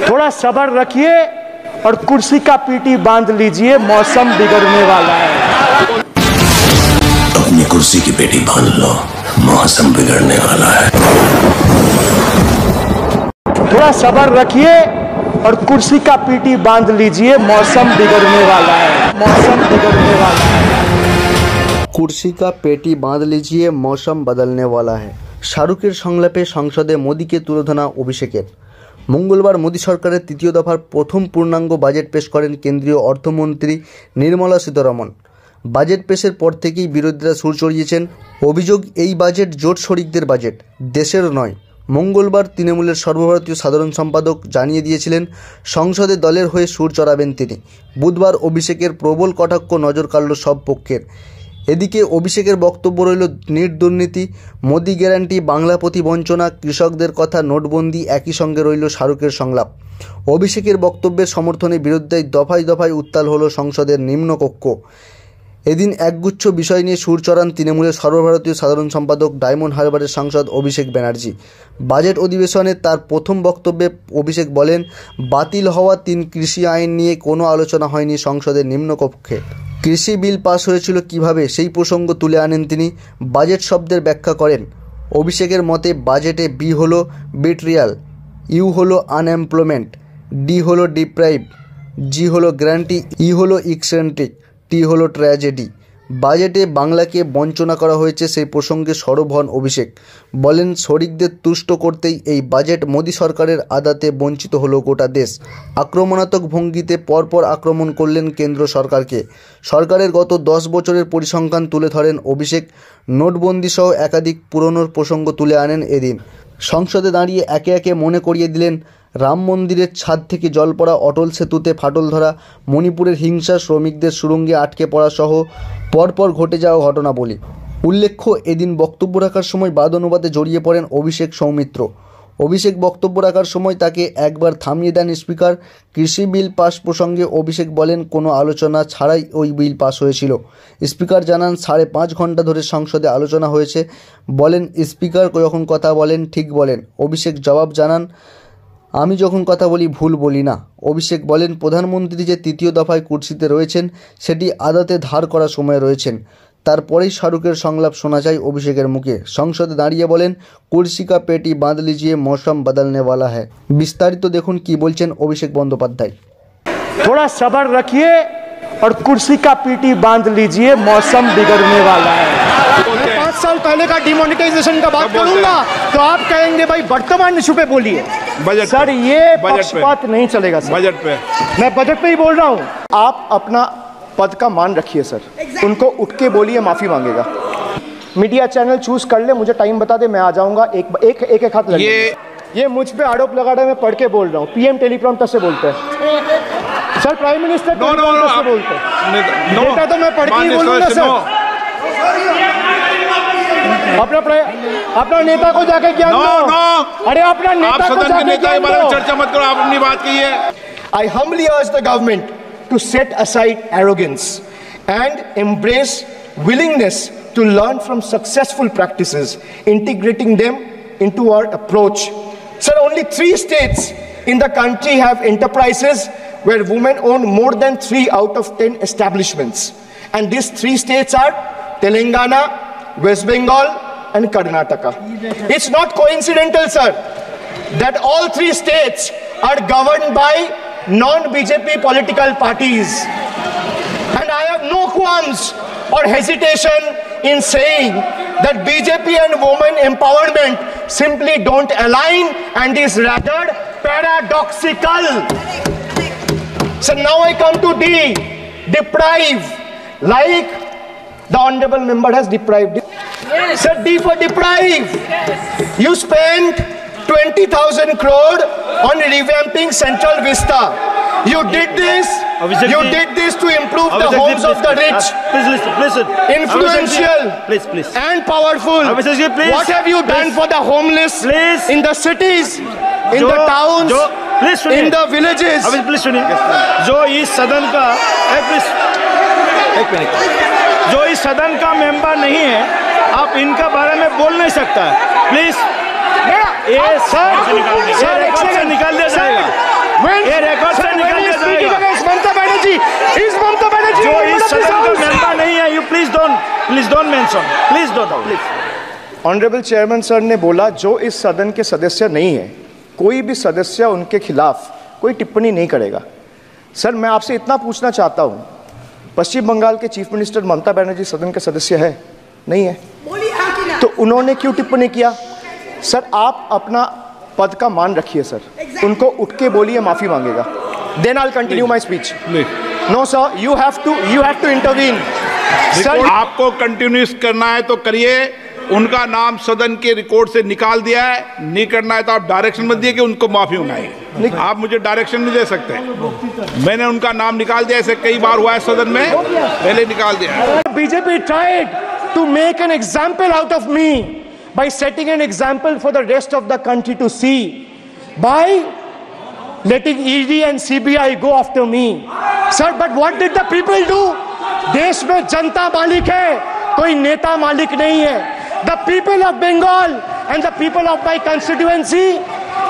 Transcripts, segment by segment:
थोड़ा सब्र रखिए और कुर्सी का पीटी बांध लीजिए, मौसम बिगड़ने वाला है। अपनी कुर्सी की पेटी बांध लो, मौसम बिगड़ने वाला है। थोड़ा सब्र रखिए और कुर्सी का पीटी बांध लीजिए, मौसम बिगड़ने वाला है, मौसम बिगड़ने वाला है। कुर्सी का पेटी बांध लीजिए, मौसम बदलने वाला है। শাহরুখের সংলাপে সংসদে মোদীকে তুলোধনা অভিষেকের। মঙ্গলবার মোদী সরকারের তৃতীয় দফার প্রথম পূর্ণাঙ্গ বাজেট পেশ করেন কেন্দ্রীয় অর্থমন্ত্রী নির্মলা সীতারমণ। বাজেট পেশের পর থেকেই বিরোধীরা সুর চড়িয়েছেন। অভিযোগ, এই বাজেট জোট শরিকদের বাজেট, দেশের নয়। মঙ্গলবার তৃণমূলের সর্বভারতীয় সাধারণ সম্পাদক জানিয়ে দিয়েছিলেন সংসদে দলের হয়ে সুর চড়াবেন তিনি। বুধবার অভিষেকের প্রবল কটাক্ষ নজর কাড়ল সব পক্ষের। এদিকে অভিষেকের বক্তব্য রইল নির্দুর্নীতি, মোদি গ্যারান্টি, বাংলা প্রতি বঞ্চনা, কৃষকদের কথা, নোটবন্দি, একই সঙ্গে রইল শাহরুখের সংলাপ। অভিষেকের বক্তব্যের সমর্থনে বিরোধিতায় দফায় দফায় উত্তাল হলো সংসদের নিম্নকক্ষ। এদিন একগুচ্ছ বিষয় নিয়ে সুর চড়ান তৃণমূলের সর্বভারতীয় সাধারণ সম্পাদক ডায়মন্ড হারবারের সাংসদ অভিষেক ব্যানার্জি। বাজেট অধিবেশনে তার প্রথম বক্তব্যে অভিষেক বলেন, বাতিল হওয়া 3 কৃষি আইন নিয়ে কোনো আলোচনা হয়নি সংসদের নিম্নকক্ষে। কৃষি বিল পাস হয়েছিল কিভাবে, সেই প্রসঙ্গ তুলে আনেন তিনি। বাজেট শব্দের ব্যাখ্যা করেন। অভিষেকের মতে বাজেটে বি হলো বিট্রিয়াল, ইউ হলো আনএমপ্লয়মেন্ট, ডি হলো ডিপ্রাইভ, জি হলো গ্যারান্টি, ই হলো ইকসেন্ট্রিক, টি হলো ট্র্যাজেডি। বাজেটে বাংলাকে বঞ্চনা করা হয়েছে, সেই প্রসঙ্গে সরব হন অভিষেক। বলেন, শরিকদের তুষ্ট করতেই এই বাজেট, মোদী সরকারের আদাতে বঞ্চিত হলো গোটা দেশ। আক্রমণাত্মক ভঙ্গিতে পরপর আক্রমণ করলেন কেন্দ্র সরকারকে। সরকারের গত 10 বছরের পরিসংখ্যান তুলে ধরেন অভিষেক। নোটবন্দি সহ একাধিক পুরনো প্রসঙ্গ তুলে আনেন এদিন। সংসদে দাঁড়িয়ে একে একে মনে করিয়ে দিলেন রাম মন্দিরের ছাদ থেকে জল পড়া, অটল সেতুতে ফাটল ধরা, মণিপুরের হিংসা, শ্রমিকদের সুড়ঙ্গে আটকে পড়া সহ পরপর ঘটে যাওয়া ঘটনাবলী। উল্লেখ্য, এদিন বক্তব্য রাখার সময় বাদ অনুবাদে জড়িয়ে পড়েন অভিষেক সৌমিত্র। অভিষেক বক্তব্য রাখার সময় তাকে একবার থামিয়ে দেন স্পিকার। কৃষি বিল পাস প্রসঙ্গে অভিষেক বলেন, কোনো আলোচনা ছাড়াই ওই বিল পাস হয়েছিল। স্পিকার জানান, 5.5 ঘন্টা ধরে সংসদে আলোচনা হয়েছে। বলেন, স্পিকার যখন কথা বলেন ঠিক বলেন। অভিষেক জবাব জানান, আমি যখন কথা বলি ভুল বলি না। অভিষেক বলেন, প্রধানমন্ত্রী যে তৃতীয় দফায় কুর্সিতে রয়েছেন সেটি আদাতে ধার করার সময় রয়েছেন। তারপরেই শাহরুখের সংলাপ শোনা যায় অভিষেকের মুখে। সংসদে দাঁড়িয়ে বলেন, কুর্সি কা পেটি বাঁধ লিজিয়ে, মৌসম বদলনে वाला है। বিস্তারিত দেখুন কি বলছেন অভিষেক বন্দ্যোপাধ্যায়। थोड़ा सब्र रखिए और कुर्सी का पीटी बांध लीजिए, मौसम बिगड़ने वाला है। 5 साल पहले का डिमोनेटाइजेशन का बात करूंगा तो आप कहेंगे भाई वर्तमान इशू पे बोलिए। सर, ये पक्षपात नहीं चलेगा सर। बजट पे मैं बजट पे ही बोल रहा हूँ। आप अपना पद का मान रखिए सर। उनको उठ के बोलिए, माफी मांगेगा। मीडिया चैनल चूज कर ले, मुझे टाइम बता दे, मैं आ जाऊंगा। एक हाथ लगे। ये मुझ पे आरोप लगा रहा है, मैं पढ़ के बोल रहा हूँ। पीएम टेलीप्रॉम्प्टर से बोलते हैं सर, प्राइम मिनिस्टर टेलीप्रॉम्प्टर से बोलते हैं। डेटा तो मैं पढ़ के ही बोलूंगा सर। अपना नेता को जाके ज्ञान दो। अरे अपना नेता को जाके ज्ञान दो। चर्चा मत करो, आप अपनी बात कीजिए। I humbly urge the government to set aside arrogance and embrace willingness to learn from successful practices, integrating them into our approach. Sir, only 3 states in the country have enterprises where women own more than 3 out of 10 establishments. And these 3 states are Telangana, West Bengal and Karnataka. It's not coincidental, sir, that all 3 states are governed by non-BJP political parties. And I have no qualms or hesitation in saying that BJP and women empowerment simply don't align and is rather paradoxical. So now I come to D, deprive, like the honorable member has deprived. Sir, D for deprive. You spent 20,000 crore on revamping Central Vista. You did this to improve the homes of the rich. Please listen. Influential Please. and powerful. What have you done for the homeless in the cities, in the towns, in the villages? Please सुनिए। जो इस सदन का एक minute, जो इस सदन का मेंबर नहीं है, आप इनका बारे में बोल नहीं सकता। प्लीज, ये सर रिकॉर्ड से निकाल दिया जाएगा। Please don't mention. Please don't. Please. Honourable chairman sir ने बोला जो इस सदन के सदस्य नहीं है, कोई भी सदस्य उनके खिलाफ कोई टिप्पणी नहीं करेगा। सर मैं आपसे इतना पूछना चाहता हूं, पश्चिम बंगाल के चीफ मिनिस्टर ममता बनर्जी सदन के सदस्य है? नहीं है, तो उन्होंने क्यों टिप्पणी किया? सर आप अपना पद का मान रखिए सर, उनको उठ के बोलिए माफी मांगेगा। Then I will continue my speech. No sir, you have to intervene. Sir आपको कंटिन्यूस करना है तो करिए, उनका नाम सदन के रिकॉर्ड से निकाल दिया है, नहीं करना है तो आप डायरेक्शन मत दिए कि उनको माफी मंगाइए। आप मुझे डायरेक्शन नहीं दे सकते, मैंने उनका नाम निकाल दिया, ऐसे कई बार हुआ है सदन में, पहले निकाल दिया। BJP tried to make an example out of me by setting an example for the rest of the country to see by letting ED and CBI go after me. Sir, but what did the people do? देश में जनता मालिक है, कोई नेता मालिक नहीं है। The people of Bengal and the people of my constituency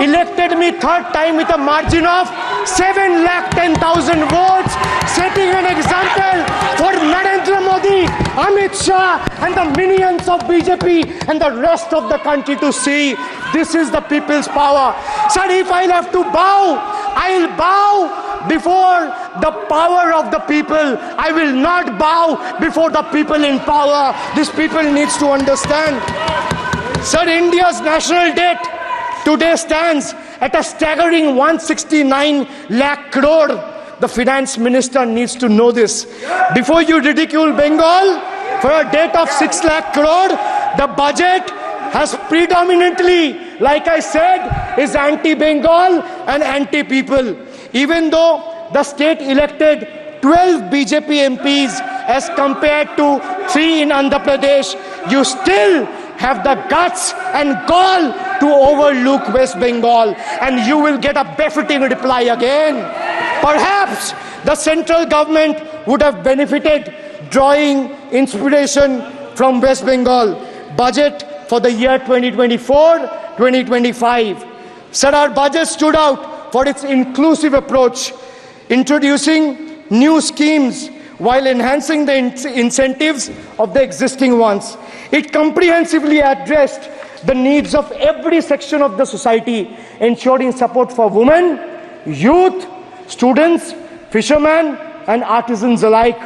elected me third time with a margin of 7,10,000 votes, setting an example for Narendra Modi, Amit Shah and the minions of BJP and the rest of the country to see this is the people's power. Sir, if I'll have to bow, I'll bow before the power of the people. I will not bow before the people in power. This people needs to understand. Sir, India's national debt today stands at a staggering 169 lakh crore. The finance minister needs to know this. Before you ridicule Bengal for a debt of 6 lakh crore, the budget has predominantly, like I said, is anti-Bengal and anti-people. Even though the state elected 12 BJP MPs as compared to 3 in Andhra Pradesh, you still have the guts and gall to overlook West Bengal, and you will get a befitting reply again. Perhaps the central government would have benefited drawing inspiration from West Bengal budget for the year 2024-2025. Sir, our budget stood out for its inclusive approach, introducing new schemes while enhancing the incentives of the existing ones. It comprehensively addressed the needs of every section of the society, ensuring support for women, youth, students, fishermen, and artisans alike.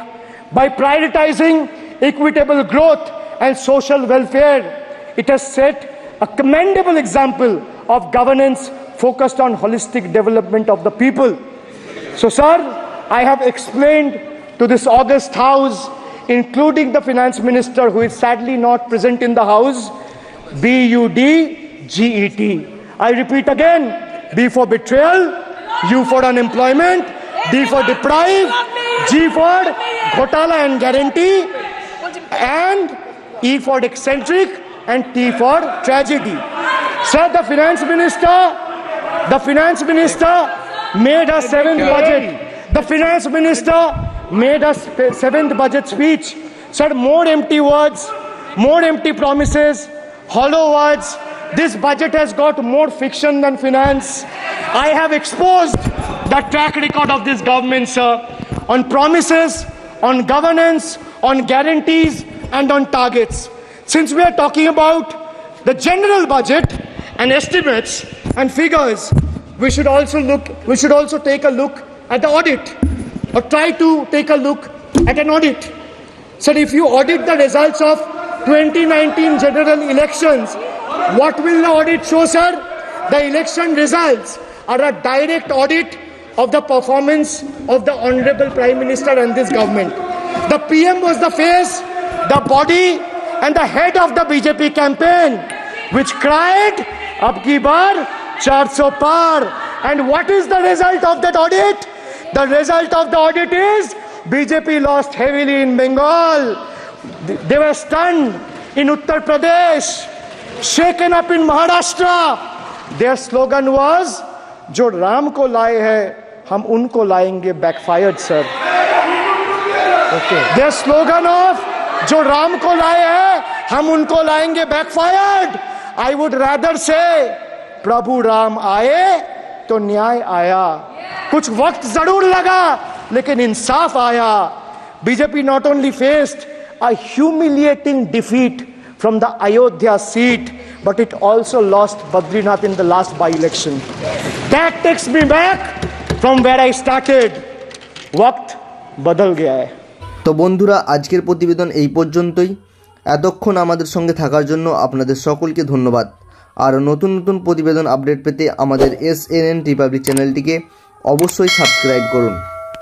By prioritizing equitable growth and social welfare, it has set a commendable example of governance focused on holistic development of the people. So, sir, I have explained to this august house, including the finance minister who is sadly not present in the house, BUDGET. I repeat again, B for betrayal, U for unemployment, D for deprive, G for ghotala and guarantee, and E for eccentric, and T for tragedy. Sir, the finance minister made a seventh budget. The finance minister made a seventh budget speech. Sir, more empty words, more empty promises, hollow words. This budget has got more fiction than finance. I have exposed the track record of this government, sir, on promises, on governance, on guarantees, and on targets. Since we are talking about the general budget and estimates and figures, we should also take a look at the audit, or try to take a look at an audit. So if you audit the results of 2019 general elections, what will the audit show, sir? The election results are a direct audit of the performance of the Honorable Prime Minister and this government. The PM was the face, the body, and the head of the BJP campaign, which cried, "Ab ki baar 400 par." And what is the result of that audit? The result of the audit is BJP lost heavily in Bengal. They were stunned in Uttar Pradesh, shaken up in Maharashtra. Their slogan was, "Jo Ram ko laaye hai, hum unko laayenge," backfired, sir. Okay. Their slogan of "Jo Ram ko laaye hai, hum unko laayenge," backfired. I would rather say, "Prabhu Ram aaye, to न्याय आया." कुछ वक्त जरूर लगा, लेकिन इंसाफ आया. BJP not only faced a humiliating defeat from the Ayodhya seat, but it also lost Badrinath in the last by-election. That takes me back from where I started. वक्त बदल गया है। তো বন্ধুরা, আজকের প্রতিবেদন এই পর্যন্তই। এতক্ষণ আমাদের সঙ্গে থাকার জন্য আপনাদের সকলকে ধন্যবাদ। আর নতুন নতুন প্রতিবেদন আপডেট পেতে আমাদের SNN রিপাবলিক চ্যানেলটিকে অবশ্যই সাবস্ক্রাইব করুন।